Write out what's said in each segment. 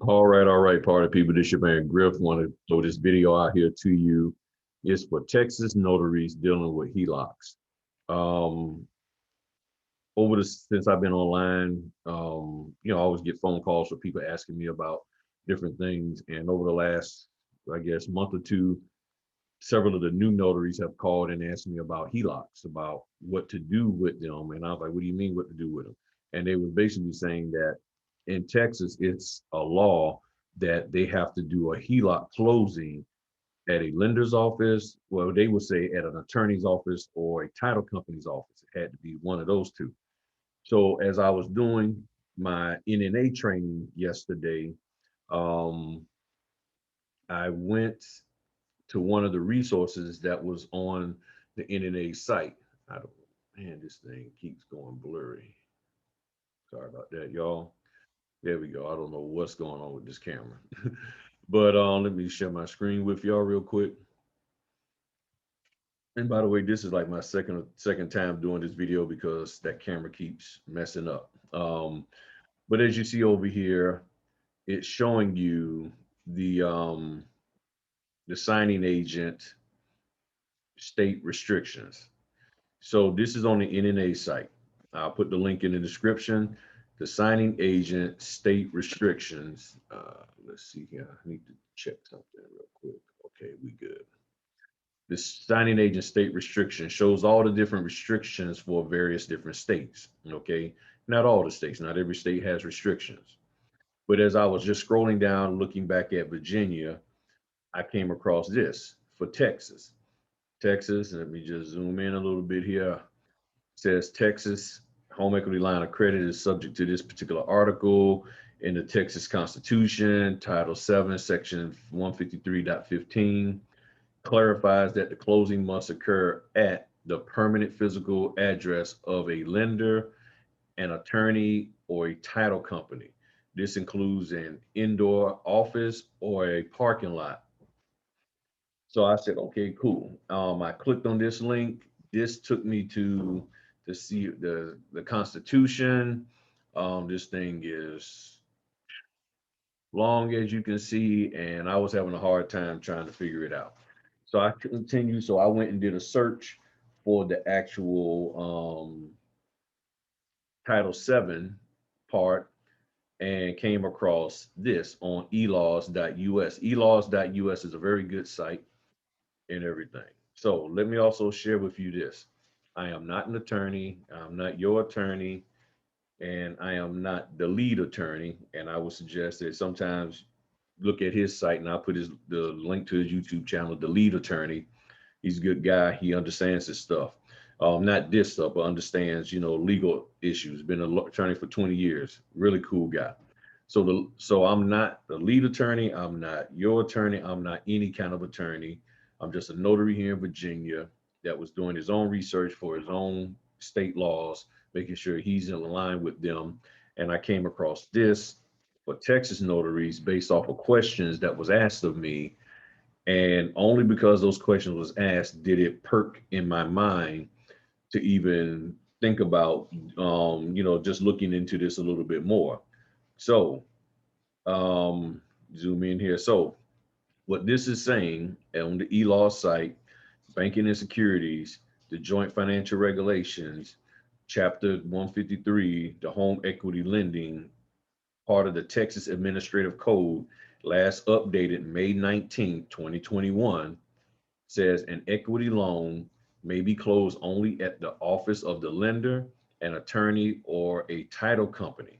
All right, party people. This your man Griff. Want to throw this video out here to you. It's for Texas notaries dealing with HELOCs. Um, since I've been online, I always get phone calls from people asking me about different things. And over the last, I guess, month or two, several of the new notaries have called and asked me about HELOCs, about what to do with them. And I was like, what do you mean what to do with them? And they were basically saying that in Texas, it's a law that they have to do a HELOC closing at a lender's office. Well, they would say at an attorney's office or a title company's office. It had to be one of those two. So as I was doing my NNA training yesterday, um, I went to one of the resources that was on the NNA site. I don't, man, this thing keeps going blurry. Sorry about that, y'all. There we go. I don't know what's going on with this camera. But let me share my screen with y'all real quick. And by the way, this is like my second time doing this video because that camera keeps messing up. But as you see over here, it's showing you the um, the signing agent state restrictions. So this is on the NNA site. I'll put the link in the description. The signing agent state restrictions. Let's see here. I need to check something real quick. Okay, we good. The signing agent state restriction shows all the different restrictions for various different states. Okay, not all the states. Not every state has restrictions. But as I was just scrolling down, looking back at Virginia, I came across this for Texas. Texas, let me just zoom in a little bit here. Says Texas home equity line of credit is subject to this particular article in the Texas Constitution, Title 7, Section 153.15, clarifies that the closing must occur at the permanent physical address of a lender, an attorney, or a title company. This includes an indoor office or a parking lot. So I said, okay, cool. I clicked on this link. This took me to see the Constitution. This thing is long as you can see, and I was having a hard time trying to figure it out. So I continued. So I went and did a search for the actual Title VII part and came across this on elaws.us. Elaws.us is a very good site and everything. So let me also share with you this. I am not an attorney. I'm not your attorney, and I am not the lead attorney. And I would suggest that sometimes look at his site, and I'll put the link to his YouTube channel, The Lead Attorney. He's a good guy. He understands his stuff. Not this stuff, but understands, legal issues. Been an attorney for 20 years. Really cool guy. So I'm not the lead attorney. I'm not your attorney. I'm not any kind of attorney. I'm just a notary here in Virginia that was doing his own research for his own state laws, making sure he's in line with them. And I came across this for Texas notaries based off of questions that was asked of me. And only because those questions was asked did it perk in my mind to even think about, just looking into this a little bit more. So um, zoom in here. So what this is saying on the e-law site, banking and securities, the joint financial regulations, chapter 153, the home equity lending, part of the Texas Administrative Code, last updated May 19th, 2021, says an equity loan may be closed only at the office of the lender, an attorney, or a title company.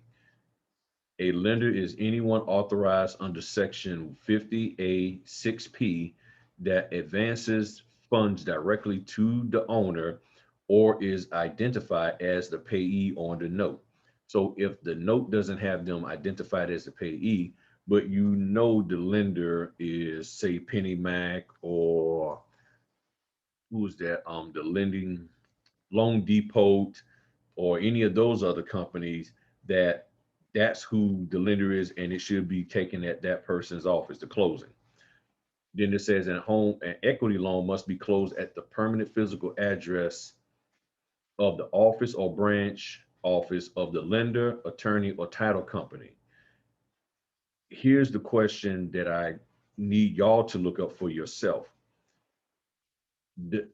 A lender is anyone authorized under Section 50A 6P that advances funds directly to the owner or is identified as the payee on the note. So if the note doesn't have them identified as the payee, but the lender is, say, Penny Mac, or who's that? The lending Loan Depot, or any of those other companies, that's who the lender is, and it should be taken at that person's office, the closing. Then it says an equity loan must be closed at the permanent physical address of the office or branch office of the lender, attorney, or title company. Here's the question that I need y'all to look up for yourself. The-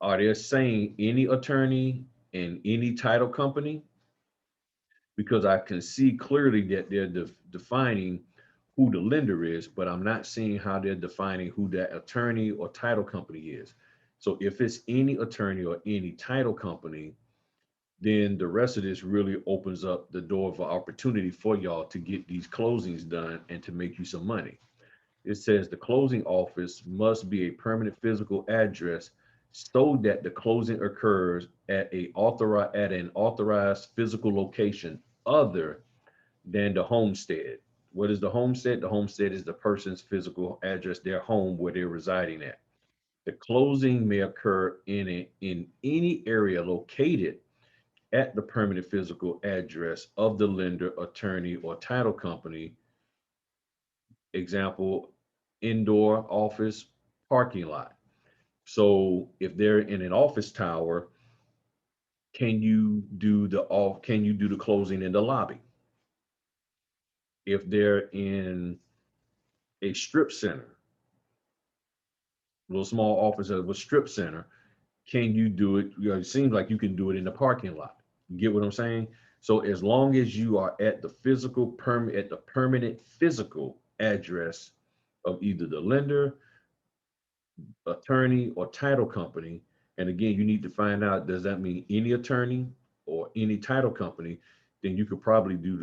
Are they saying any attorney and any title company? Because I can see clearly that they're defining who the lender is, but I'm not seeing how they're defining who that attorney or title company is. So if it's any attorney or any title company, then the rest of this really opens up the door for opportunity for y'all to get these closings done and to make you some money. It says the closing office must be a permanent physical address so that the closing occurs at an authorized physical location other than the homestead. What is the homestead? The homestead is the person's physical address, their home where they're residing at. The closing may occur in any area located at the permanent physical address of the lender, attorney, or title company. Example, indoor office parking lot. So if they're in an office tower, can you do the closing in the lobby? If they're in a strip center, little small office of a strip center, can you do it? You know, it seems like you can do it in the parking lot. You get what I'm saying? So as long as you are at the permanent physical address of either the lender, attorney, or title company, and again, you need to find out, does that mean any attorney or any title company? Then you could probably do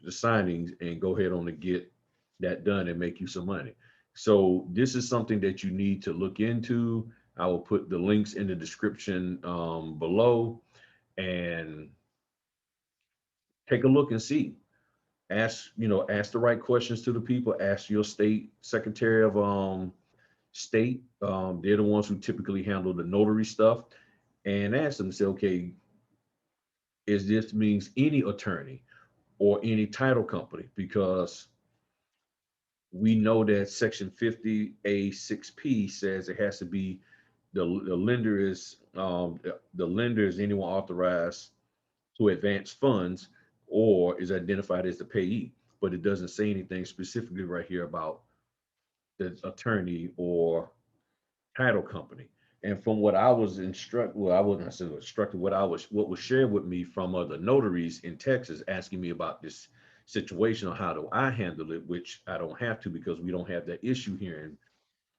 the signings and go ahead on and get that done and make you some money. So this is something that you need to look into. I will put the links in the description below, and take a look and see. Ask the right questions to the people. Ask your state secretary of state. They're the ones who typically handle the notary stuff, and ask them, say, okay, is this means any attorney or any title company? Because we know that section 50A6P says it has to be the lender is the lender is anyone authorized to advance funds or is identified as the payee, but it doesn't say anything specifically right here about the attorney or title company. And from what I was instructed, well, I wasn't necessarily instructed, what was shared with me from other notaries in Texas asking me about this situation or how do I handle it, which I don't have to because we don't have that issue here in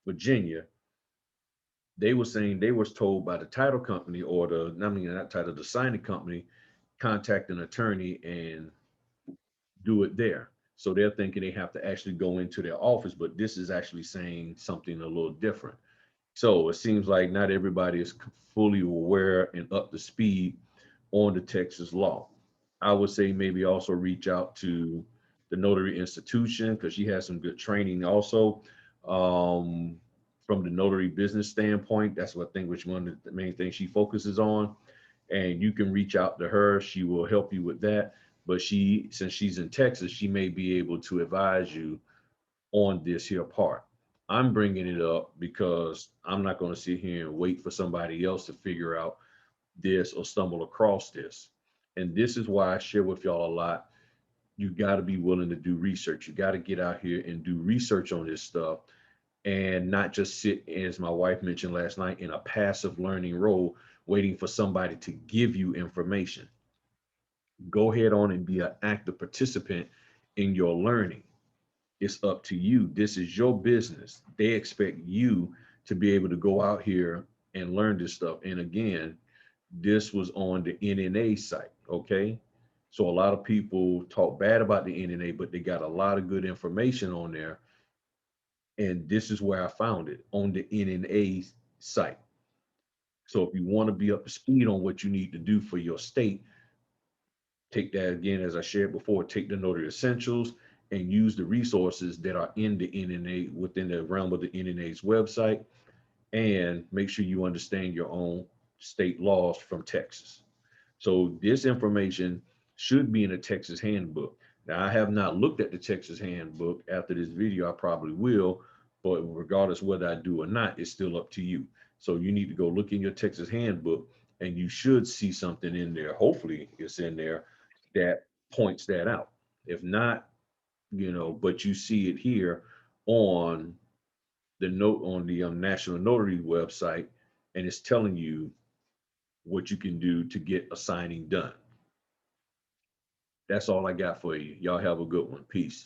Virginia. They were saying they was told by the title company or I mean, not title, the signing company, contact an attorney and do it there. So they're thinking they have to actually go into their office, but this is actually saying something a little different. So it seems like not everybody is fully aware and up to speed on the Texas law. I would say maybe also reach out to the notary institution because she has some good training also um, from the notary business standpoint. That's what I think which one of the main things she focuses on. And you can reach out to her. She will help you with that. But since she's in Texas, she may be able to advise you on this here part. I'm bringing it up because I'm not going to sit here and wait for somebody else to figure out this or stumble across this. And this is why I share with y'all a lot. You got to be willing to do research. You got to get out here and do research on this stuff and not just sit, as my wife mentioned last night, in a passive learning role, waiting for somebody to give you information. Go ahead on and be an active participant in your learning. It's up to you. This is your business. They expect you to be able to go out here and learn this stuff. And again, this was on the NNA site, okay? So a lot of people talk bad about the NNA, but they got a lot of good information on there. And this is where I found it on the NNA site. So if you want to be up to speed on what you need to do for your state, take that again, as I shared before, take the Notary Essentials and use the resources that are in the NNA within the realm of the NNA's website, and make sure you understand your own state laws from Texas. So this information should be in a Texas handbook. Now, I have not looked at the Texas handbook. After this video, I probably will, but regardless whether I do or not, it's still up to you. So you need to go look in your Texas handbook and you should see something in there. Hopefully it's in there that points that out. If not, you know, but you see it here on the note on the National Notary website, and it's telling you what you can do to get a signing done. That's all I got for you. Y'all have a good one. Peace.